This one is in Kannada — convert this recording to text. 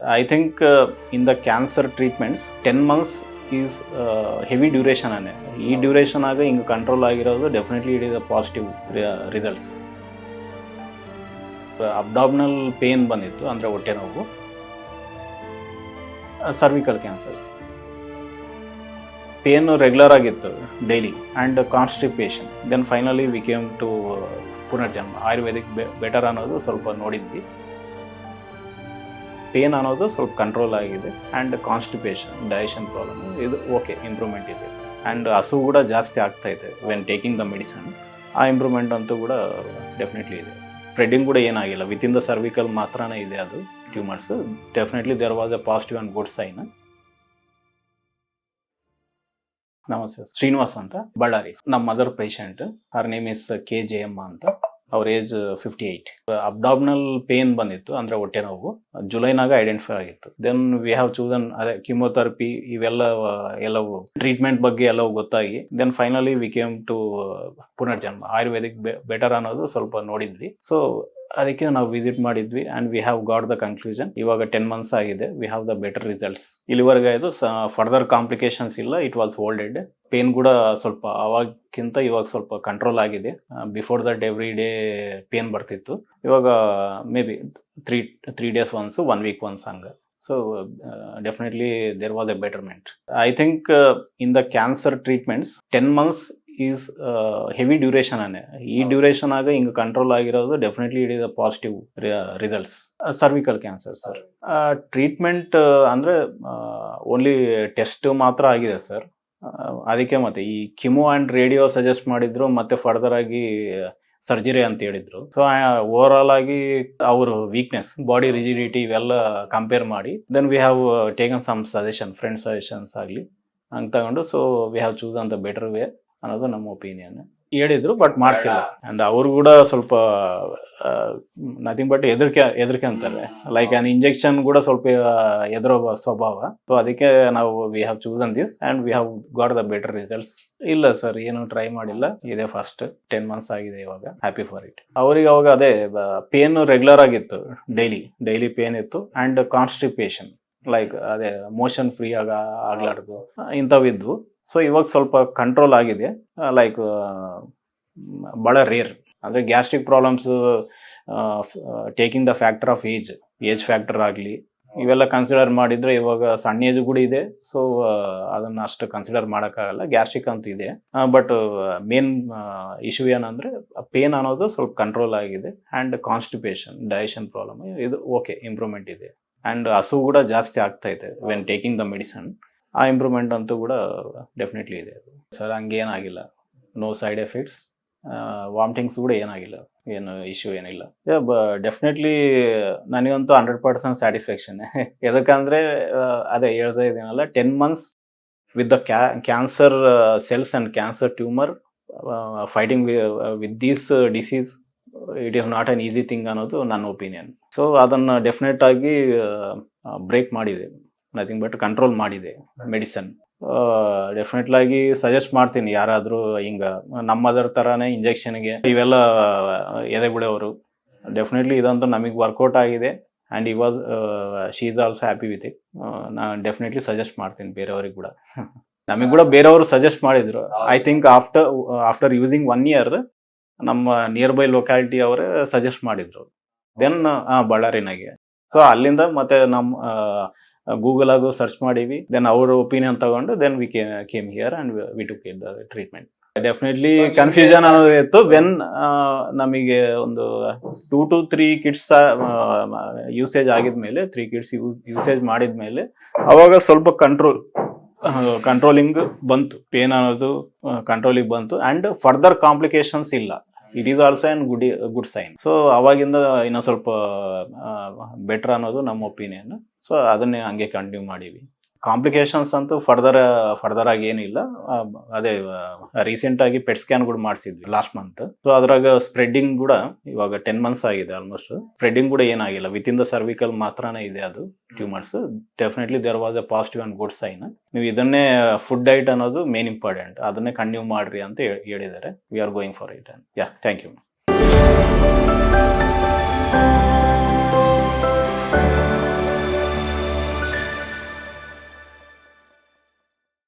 I think in the cancer treatments, 10 months is heavy duration. This duration is control, definitely it is a positive results. Abdominal pain ಬಂದಿತ್ತು ಅಂದ್ರೆ ಹೊಟ್ಟೆ ನೋವು, cervical cancer. Pain regular ಆಗಿತ್ತು daily and constipation. Then finally we came to Punarjanma Ayurvedic better ಅನ್ನೋದು ಸ್ವಲ್ಪ ನೋಡಿದ್ವಿ. ಪೇನ್ ಅನ್ನೋದು ಸ್ವಲ್ಪ ಕಂಟ್ರೋಲ್ ಆಗಿದೆ ಆ್ಯಂಡ್ ಕಾನ್ಸ್ಟಿಪೇಷನ್ ಡೈಜೆಷನ್ ಪ್ರಾಬ್ಲಮ್ ಇದು ಓಕೆ ಇಂಪ್ರೂವ್ಮೆಂಟ್ ಇದೆ ಆ್ಯಂಡ್ ಹಸು ಕೂಡ ಜಾಸ್ತಿ ಆಗ್ತಾ ಇದೆ ವೆನ್ ಟೇಕಿಂಗ್ ದ ಮೆಡಿಸನ್. ಆ ಇಂಪ್ರೂವ್ಮೆಂಟ್ ಅಂತೂ ಕೂಡ ಡೆಫಿನೆಟ್ಲಿ ಇದೆ. ಸ್ಪ್ರೆಡ್ಡಿಂಗ್ ಕೂಡ ಏನಾಗಿಲ್ಲ, ವಿತಿನ್ ದ ಸರ್ವಿಕಲ್ ಮಾತ್ರನೇ ಇದೆ ಅದು tumours. Definitely there was a positive and good sign. ನಮಸ್ತೆ, ಶ್ರೀನಿವಾಸ್ ಅಂತ, ಬಳ್ಳಾರಿ. ನಮ್ಮ ಮದರ್ ಪೇಷಂಟ್, ಅವರ್ ನೇಮ್ ಇಸ್ KJM ಅಂತ. ಅವ್ರ ಏಜ್ 58. ಅಬ್ಡಾಮಿನಲ್ ಪೇನ್ ಬಂದಿತ್ತು ಅಂದ್ರೆ ಹೊಟ್ಟೆ ನೋವು, ಜುಲೈನಾಗ ಐಡೆಂಟಿಫೈ ಆಗಿತ್ತು. ದೆನ್ ವಿ ಹ್ಯಾವ್ ಚೂಸನ್ ಅದೇ ಕಿಮೋಥೆರಪಿ ಎಲ್ಲವೂ ಟ್ರೀಟ್ಮೆಂಟ್ ಬಗ್ಗೆ ಎಲ್ಲವೂ ಗೊತ್ತಾಗಿ then finally we came to Punarjanma Ayurvedic better ಅನ್ನೋದು ಸ್ವಲ್ಪ ನೋಡಿದ್ವಿ. ಸೊ ಅದಕ್ಕೆ ನಾವು ವಿಸಿಟ್ ಮಾಡಿದ್ವಿ and we have got the conclusion. ಇವಾಗ 10 months ಆಗಿದೆ, we have the better results. ಇಲ್ಲಿವರೆಗೆ ಇದು ಫರ್ದರ್ ಕಾಂಪ್ಲಿಕೇಶನ್ಸ್ ಇಲ್ಲ, ಇಟ್ ವಾಸ್ ಹೋಲ್ಡೆಡ್. ಪೇನ್ ಕೂಡ ಸ್ವಲ್ಪ ಅವಾಗಕ್ಕಿಂತ ಇವಾಗ ಸ್ವಲ್ಪ ಕಂಟ್ರೋಲ್ ಆಗಿದೆ. Before that every day pain ಬರ್ತಿತ್ತು, ಇವಾಗ may be three days once, 1 week once ಹಂಗೆ. So definitely there was a betterment. I think in the cancer treatments, 10 months is heavy duration. ಈ ಡ್ಯೂರೇಷನ್ ಆಗ ಹಿಂಗೆ ಕಂಟ್ರೋಲ್ ಆಗಿರೋದು definitely it is a positive results. Cervical cancer sir, treatment ಅಂದರೆ ಓನ್ಲಿ ಟೆಸ್ಟ್ ಮಾತ್ರ ಆಗಿದೆ ಸರ್. ಅದಕ್ಕೆ ಮತ್ತೆ ಈ ಕಿಮೋ ಆ್ಯಂಡ್ ರೇಡಿಯೋ ಸಜೆಸ್ಟ್ ಮಾಡಿದ್ರು, ಮತ್ತೆ ಫರ್ದರ್ ಆಗಿ ಸರ್ಜರಿ ಅಂತ ಹೇಳಿದ್ರು. ಸೊ ಓವರ್ ಆಲ್ ಆಗಿ ಅವರು ವೀಕ್ನೆಸ್, ಬಾಡಿ ರಿಜಿಡಿಟಿ ಇವೆಲ್ಲ ಕಂಪೇರ್ ಮಾಡಿ then we have taken some suggestion, friend suggestions ಆಗಲಿ ಹಂಗೆ ತಗೊಂಡು ಸೊ ವಿ ಹ್ಯಾವ್ ಚೂಸ್ ಅಂತ ಬೆಟರ್ ವೇ ಅನ್ನೋದು ನಮ್ಮ ಒಪಿನಿಯನ್. ಹೇಳಿದ್ರು ಬಟ್ ಮಾಡಿಸಿಲ್ಲ. ಆ್ಯಂಡ್ ಅವರು ಕೂಡ ಸ್ವಲ್ಪ ನಥಿಂಗ್ ಬಟ್ ಹೆದರಿಕೆ ಅಂತಾರೆ. ಲೈಕ್ ಆನ್ ಇಂಜೆಕ್ಷನ್ ಕೂಡ ಸ್ವಲ್ಪ ಎದುರೋ ಸ್ವಭಾವ. ಸೊ ಅದಕ್ಕೆ ನಾವು V have chosen this and we have got the better results. ಇಲ್ಲ ಸರ್, ಏನು ಟ್ರೈ ಮಾಡಿಲ್ಲ, ಇದೇ ಫಸ್ಟ್. 10 months ಆಗಿದೆ ಇವಾಗ, ಹ್ಯಾಪಿ ಫಾರ್ ಇಟ್. ಅವ್ರಿಗೆ ಅವಾಗ ಅದೇ ಪೇನ್ ರೆಗ್ಯುಲರ್ ಆಗಿತ್ತು, ಡೈಲಿ ಪೇನ್ ಇತ್ತು ಆ್ಯಂಡ್ ಕಾನ್ಸ್ಟಿಪೇಷನ್, ಲೈಕ್ ಅದೇ ಮೋಷನ್ ಫ್ರೀ ಆಗ್ಲಾರ್ದು ಇಂಥವಿದ್ವು. ಸೊ ಇವಾಗ ಸ್ವಲ್ಪ ಕಂಟ್ರೋಲ್ ಆಗಿದೆ. ಲೈಕ್ ಭಾಳ ರೇರ್ ಅಂದರೆ gastric problems, taking the factor of age factor ಆಗಲಿ ಇವೆಲ್ಲ ಕನ್ಸಿಡರ್ ಮಾಡಿದರೆ ಇವಾಗ ಸಣ್ಣ ಏಜ್ ಕೂಡ ಇದೆ. ಸೊ ಅದನ್ನು ಅಷ್ಟು ಕನ್ಸಿಡರ್ ಮಾಡೋಕ್ಕಾಗಲ್ಲ. ಗ್ಯಾಸ್ಟ್ರಿಕ್ ಅಂತೂ ಇದೆ, ಬಟ್ ಮೇನ್ ಇಶ್ಯೂ ಏನಂದರೆ ಪೇನ್ ಅನ್ನೋದು ಸ್ವಲ್ಪ ಕಂಟ್ರೋಲ್ ಆಗಿದೆ ಆ್ಯಂಡ್ ಕಾನ್ಸ್ಟಿಪೇಷನ್ ಡೈಜೆಷನ್ ಪ್ರಾಬ್ಲಮ್ ಇದು ಓಕೆ ಇಂಪ್ರೂವ್ಮೆಂಟ್ ಇದೆ ಆ್ಯಂಡ್ ಹಸು ಕೂಡ ಜಾಸ್ತಿ ಆಗ್ತಾ ಇದೆ ವೆನ್ ಟೇಕಿಂಗ್ ದ ಮೆಡಿಸನ್. ಆ ಇಂಪ್ರೂವ್ಮೆಂಟ್ ಅಂತೂ ಕೂಡ ಡೆಫಿನೆಟ್ಲಿ ಇದೆ sir. ಹಂಗೇನಾಗಿಲ್ಲ, no side effects, vomitings ಕೂಡ ಏನಾಗಿಲ್ಲ, ಏನು ಇಶ್ಯೂ ಏನಿಲ್ಲ. ಡೆಫಿನೆಟ್ಲಿ ನನಗಂತೂ 100% ಸ್ಯಾಟಿಸ್ಫ್ಯಾಕ್ಷನ್. ಯಾಕಂದರೆ ಅದೇ ಹೇಳ್ತಾ ಇದ್ದೀನಲ್ಲ, 10 months with the cancer cells and cancer tumour fighting with this disease, it is not an easy thing ಅನ್ನೋದು ನನ್ನ ಒಪಿನಿಯನ್. ಸೊ ಅದನ್ನು ಡೆಫಿನೆಟ್ ಆಗಿ ಬ್ರೇಕ್ ಮಾಡಿದೆ, ನಥಿಂಗ್ ಬಟ್ ಕಂಟ್ರೋಲ್ ಮಾಡಿದೆ ಮೆಡಿಸನ್. ಡೆಫಿನೆಟ್ಲಾಗಿ ಸಜೆಸ್ಟ್ ಮಾಡ್ತೀನಿ ಯಾರಾದರೂ ಹಿಂಗೆ ನಮ್ಮದರ ಥರನೇ ಇಂಜೆಕ್ಷನ್ಗೆ ಇವೆಲ್ಲ ಎದೆಬಿಡೋರು. ಡೆಫಿನೆಟ್ಲಿ ಇದಂತೂ ನಮಗೆ ವರ್ಕೌಟ್ ಆಗಿದೆ and she is also happy with it. ನಾನು ಡೆಫಿನೆಟ್ಲಿ ಸಜೆಸ್ಟ್ ಮಾಡ್ತೀನಿ ಬೇರೆಯವ್ರಿಗೆ ಕೂಡ. ನಮಗೆ ಕೂಡ ಬೇರೆಯವರು ಸಜೆಸ್ಟ್ ಮಾಡಿದರು. I think after using 1 year ನಮ್ಮ ನಿಯರ್ ಬೈ ಲೊಕ್ಯಾಲಿಟಿ ಅವರೇ ಸಜೆಸ್ಟ್ ಮಾಡಿದರು. ದೆನ್ ಬಳ್ಳಾರಿನಾಗೆ. ಸೊ ಅಲ್ಲಿಂದ ಮತ್ತೆ ನಮ್ಮ ಗೂಗಲ್ ಆಗು ಸರ್ಚ್ ಮಾಡೀವಿ, ದೆನ್ ಅವ್ರ ಒಪಿನಿಯನ್ ತಗೊಂಡು then we came here and we took it the treatment. Definitely confusion ಅನ್ನೋದು ಇತ್ತು. ವೆನ್ ನಮಗೆ ಒಂದು 2 to 3 kids ಯೂಸೇಜ್ ಆಗಿದ್ಮೇಲೆ, 3 kids ಯೂಸೇಜ್ ಮಾಡಿದ್ಮೇಲೆ ಅವಾಗ ಸ್ವಲ್ಪ ಕಂಟ್ರೋಲಿಂಗ್ ಬಂತು, ಪೇನ್ ಅನ್ನೋದು ಕಂಟ್ರೋಲಿಗೆ ಬಂತು ಆ್ಯಂಡ್ ಫರ್ದರ್ ಕಾಂಪ್ಲಿಕೇಶನ್ಸ್ ಇಲ್ಲ. It is also an good sign. So ಅವಾಗಿಂದ ಇನ್ನೂ ಸ್ವಲ್ಪ ಬೆಟರ್ ಅನ್ನೋದು ನಮ್ಮ ಒಪಿನಿಯನ್. ಸೊ ಅದನ್ನೇ ಹಂಗೆ ಕಂಟಿನ್ಯೂ ಮಾಡೀವಿ. ಕಾಂಪ್ಲಿಕೇಶನ್ಸ್ ಅಂತೂ ಫರ್ದರ್ ಆಗಿ ಏನಿಲ್ಲ. ಅದೇ ರೀಸೆಂಟಾಗಿ ಪೆಟ್ ಸ್ಕ್ಯಾನ್ ಕೂಡ ಮಾಡಿಸಿದ್ವಿ ಲಾಸ್ಟ್ ಮಂತ್. ಸೊ ಅದ್ರಾಗ ಸ್ಪ್ರೆಡ್ಡಿಂಗ್ ಕೂಡ ಇವಾಗ 10 months ಆಗಿದೆ ಆಲ್ಮೋಸ್ಟ್. ಸ್ಪ್ರೆಡ್ಡಿಂಗ್ ಕೂಡ ಏನಾಗಿಲ್ಲ, ವಿತಿನ್ ದ ಸರ್ವಿಕಲ್ ಮಾತ್ರನೇ ಇದೆ ಅದು tumours. Definitely there was a positive and good sign. ನೀವು ಇದನ್ನೇ ಫುಡ್ ಡೈಟ್ ಅನ್ನೋದು ಮೇನ್ ಇಂಪಾರ್ಟೆಂಟ್, ಅದನ್ನೇ ಕಂಟಿನ್ಯೂ ಮಾಡ್ರಿ ಅಂತ ಹೇಳಿದ್ದಾರೆ. We are going for it. Yeah, thank you.